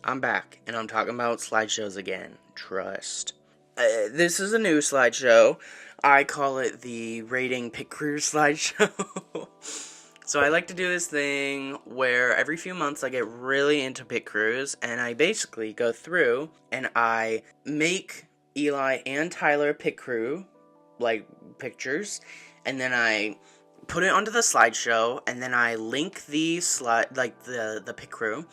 I'm back, and I'm talking about slideshows again. Trust. This is a new slideshow. I call it the Rating Picrew slideshow. So I like to do this thing where every few months I get really into Picrews, and I basically go through and I make Eli and Tyler Picrew, like, pictures, and then I put it onto the slideshow, and then I link the the Picrew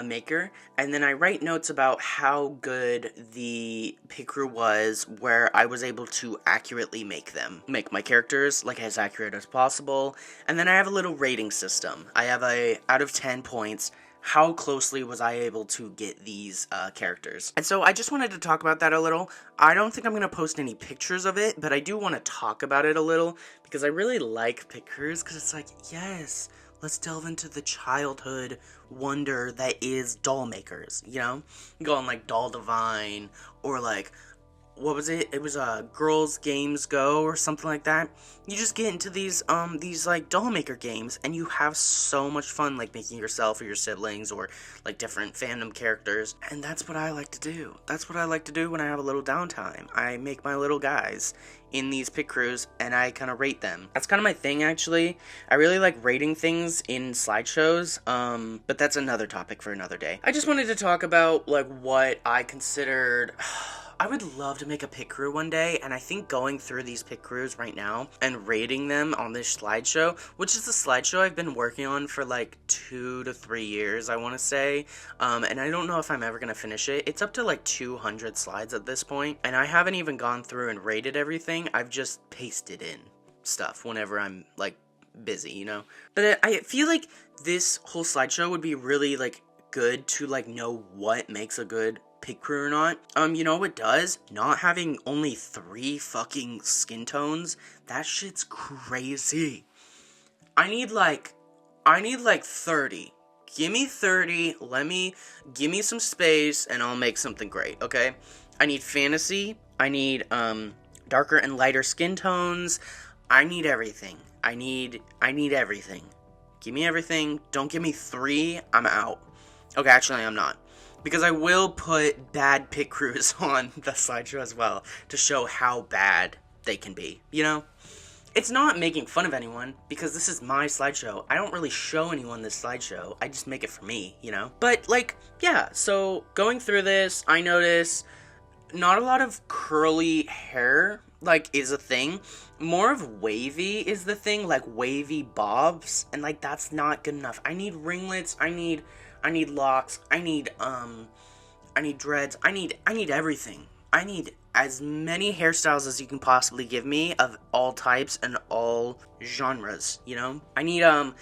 maker, and then I write notes about how good the Picrew was, where I was able to accurately make my characters like as accurate as possible, and then I have a little rating system. I have a out of 10 points, how closely was I able to get these characters. And so I just wanted to talk about that a little. I don't think I'm going to post any pictures of it, but I do want to talk about it a little, because I really like Picrews, because it's like, yes, let's delve into the childhood wonder that is doll makers, you know? Go on, like, Doll Divine, or, like, what was it? It was, Girls Games Go, or something like that. You just get into these, like, doll maker games, and you have so much fun, like, making yourself or your siblings, or, like, different fandom characters, and that's what I like to do. That's what I like to do when I have a little downtime. I make my little guys in these Picrews, and I kind of rate them. That's kind of my thing, actually. I really like rating things in slideshows, but that's another topic for another day. I just wanted to talk about, like, what I considered... I would love to make a Picrew one day, and I think going through these Picrews right now and rating them on this slideshow, which is the slideshow I've been working on for like 2 to 3 years, I want to say, and I don't know if I'm ever going to finish it. It's up to like 200 slides at this point, and I haven't even gone through and rated everything. I've just pasted in stuff whenever I'm like busy, you know? But I feel like this whole slideshow would be really like good to like know what makes a good Picrew or not. You know what it does? Not having only 3 fucking skin tones, that shit's crazy. I need like 30. Give me 30, give me some space, and I'll make something great, okay? I need fantasy, I need, darker and lighter skin tones, I need everything. I need everything. Give me everything, don't give me 3, I'm out. Okay, actually, I'm not. Because I will put bad Picrews on the slideshow as well, to show how bad they can be, you know? It's not making fun of anyone, because this is my slideshow. I don't really show anyone this slideshow, I just make it for me, you know? But, like, yeah, so going through this, I notice not a lot of curly hair, like, is a thing. More of wavy is the thing, like wavy bobs, and, like, that's not good enough. I need ringlets, I need locks, I need dreads, I need everything. I need as many hairstyles as you can possibly give me, of all types and all genres, you know? I need a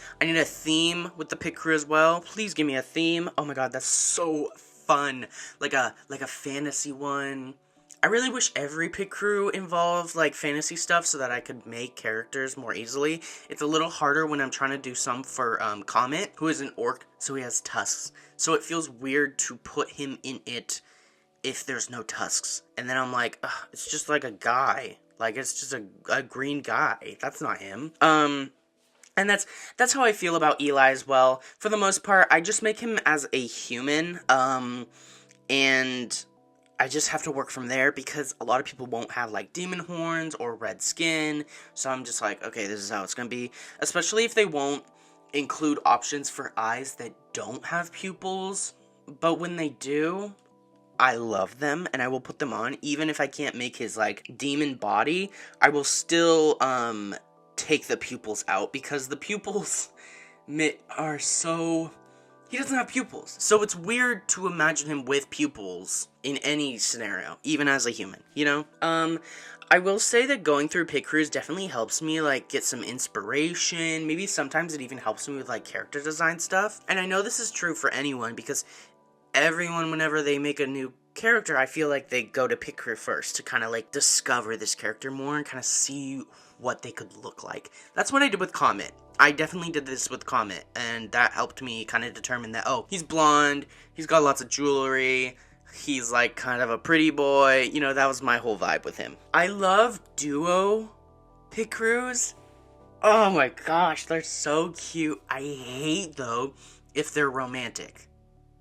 theme with the Picrew as well. Please give me a theme. Oh my god, that's so fun. Like a fantasy one. I really wish every Picrew involved, like, fantasy stuff so that I could make characters more easily. It's a little harder when I'm trying to do some for, Comet, who is an orc, so he has tusks. So it feels weird to put him in it if there's no tusks. And then I'm like, ugh, it's just like a guy. Like, it's just a green guy. That's not him. And that's how I feel about Eli as well. For the most part, I just make him as a human, and I just have to work from there, because a lot of people won't have, like, demon horns or red skin, so I'm just like, okay, this is how it's gonna be, especially if they won't include options for eyes that don't have pupils, but when they do, I love them, and I will put them on. Even if I can't make his, like, demon body, I will still, take the pupils out, because the pupils are so... He doesn't have pupils, so it's weird to imagine him with pupils in any scenario, even as a human, you know? I will say that going through Picrews definitely helps me, like, get some inspiration. Maybe sometimes it even helps me with, like, character design stuff. And I know this is true for anyone, because everyone, whenever they make a new character, I feel like they go to Picrew first to kind of, like, discover this character more and kind of see what they could look like. That's what I did with Comet. I definitely did this with Comet, and that helped me kind of determine that, oh, he's blonde, he's got lots of jewelry, he's, like, kind of a pretty boy, you know, that was my whole vibe with him. I love duo Picrews. Oh my gosh, they're so cute. I hate, though, if they're romantic.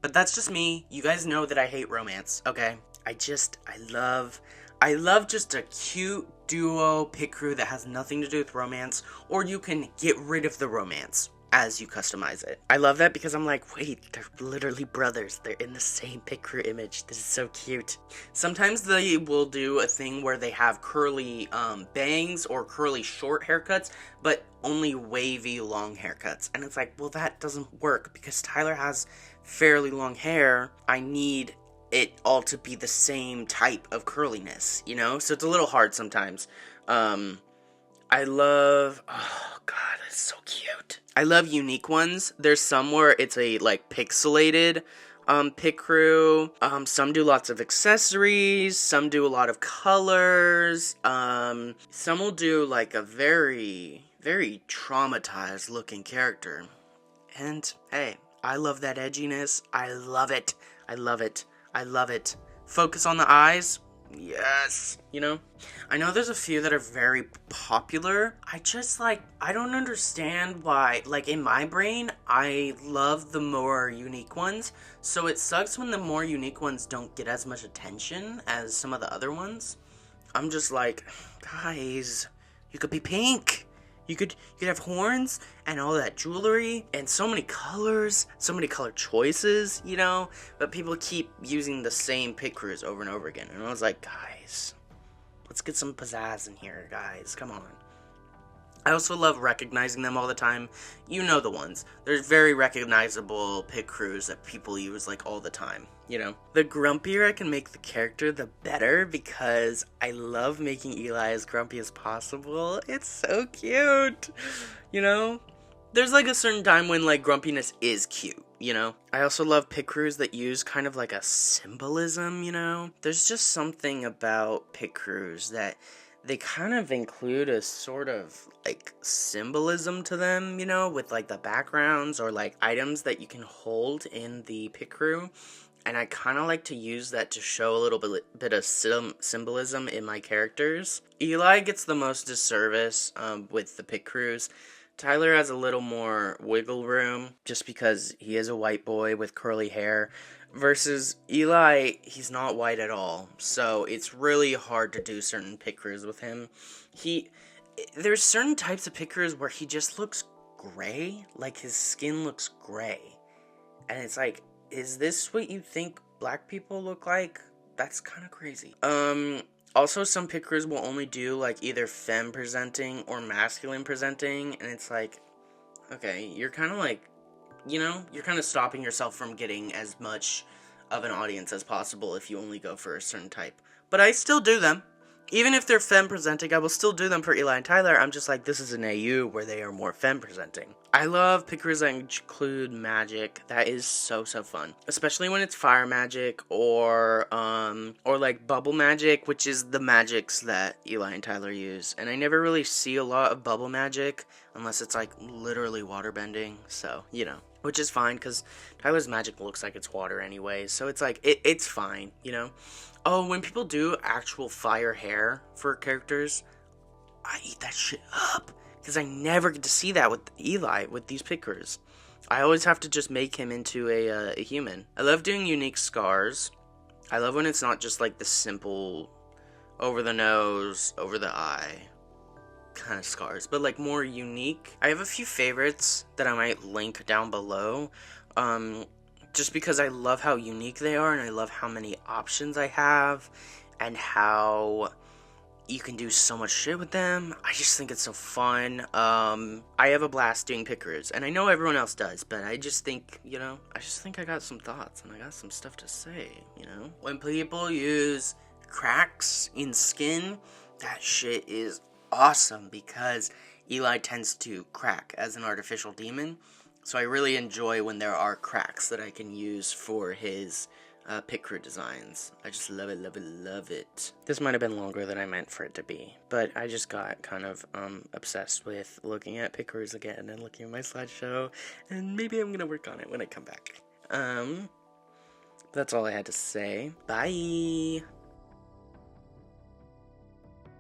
But that's just me. You guys know that I hate romance, okay? I love just a cute duo Picrew that has nothing to do with romance, or you can get rid of the romance as you customize it. I love that because I'm like, wait, they're literally brothers. They're in the same Picrew image. This is so cute. Sometimes they will do a thing where they have curly bangs or curly short haircuts, but only wavy long haircuts. And it's like, well, that doesn't work because Tyler has fairly long hair. I need it all to be the same type of curliness, you know? So it's a little hard sometimes. I love, oh god, that's so cute. I love unique ones. There's some where it's a, like, pixelated, Picrew. Some do lots of accessories. Some do a lot of colors. Some will do, like, a very, very traumatized looking character. And, hey, I love that edginess. I love it. I love it. I love it. Focus on the eyes. Yes. You know? I know there's a few that are very popular. I don't understand why. Like, in my brain, I love the more unique ones. So it sucks when the more unique ones don't get as much attention as some of the other ones. I'm just like, guys, you could be pink. You could have horns and all that jewelry and so many colors, so many color choices, you know? But people keep using the same Picrews over and over again. And I was like, guys, let's get some pizzazz in here, guys. Come on. I also love recognizing them all the time. You know the ones. There's very recognizable Picrews that people use, like, all the time, you know? The grumpier I can make the character, the better, because I love making Eli as grumpy as possible. It's so cute, you know? There's, like, a certain time when, like, grumpiness is cute, you know? I also love Picrews that use kind of, like, a symbolism, you know? There's just something about Picrews that they kind of include a sort of, like, symbolism to them, you know, with, like, the backgrounds or, like, items that you can hold in the Picrew. And I kind of like to use that to show a little bit of symbolism in my characters. Eli gets the most disservice with the Picrews. Tyler has a little more wiggle room just because he is a white boy with curly hair. Versus Eli, he's not white at all, so it's really hard to do certain Picrews with him. There's certain types of Picrews where he just looks gray, like his skin looks gray. And it's like, is this what you think black people look like? That's kind of crazy. Also, some Picrews will only do, like, either femme presenting or masculine presenting, and it's like, okay, you're kind of like, you know, you're kind of stopping yourself from getting as much of an audience as possible if you only go for a certain type. But I still do them. Even if they're femme presenting, I will still do them for Eli and Tyler. I'm just like, this is an AU where they are more femme presenting. I love Picrews that include magic. That is so fun. Especially when it's fire magic or like bubble magic, which is the magics that Eli and Tyler use. And I never really see a lot of bubble magic unless it's like literally water bending. So, you know. Which is fine, because Tyler's magic looks like it's water anyway, so it's like, it's fine, you know? Oh, when people do actual fire hair for characters, I eat that shit up, because I never get to see that with Eli, with these Picrews. I always have to just make him into a human. I love doing unique scars. I love when it's not just like the simple over the nose, over the eye kind of scars, but like more unique. I have a few favorites that I might link down below, just because I love how unique they are and I love how many options I have and how you can do so much shit with them. I just think it's so fun. I have a blast doing Picrews, and I know everyone else does, but I just think, you know, I got some thoughts and I got some stuff to say, you know? When people use cracks in skin, that shit is awesome because Eli tends to crack as an artificial demon, so I really enjoy when there are cracks that I can use for his Picrew designs. I just love it, love it, love it. This might have been longer than I meant for it to be, but I just got kind of obsessed with looking at Picrews again and looking at my slideshow, and maybe I'm gonna work on it when I come back. That's all I had to say. Bye!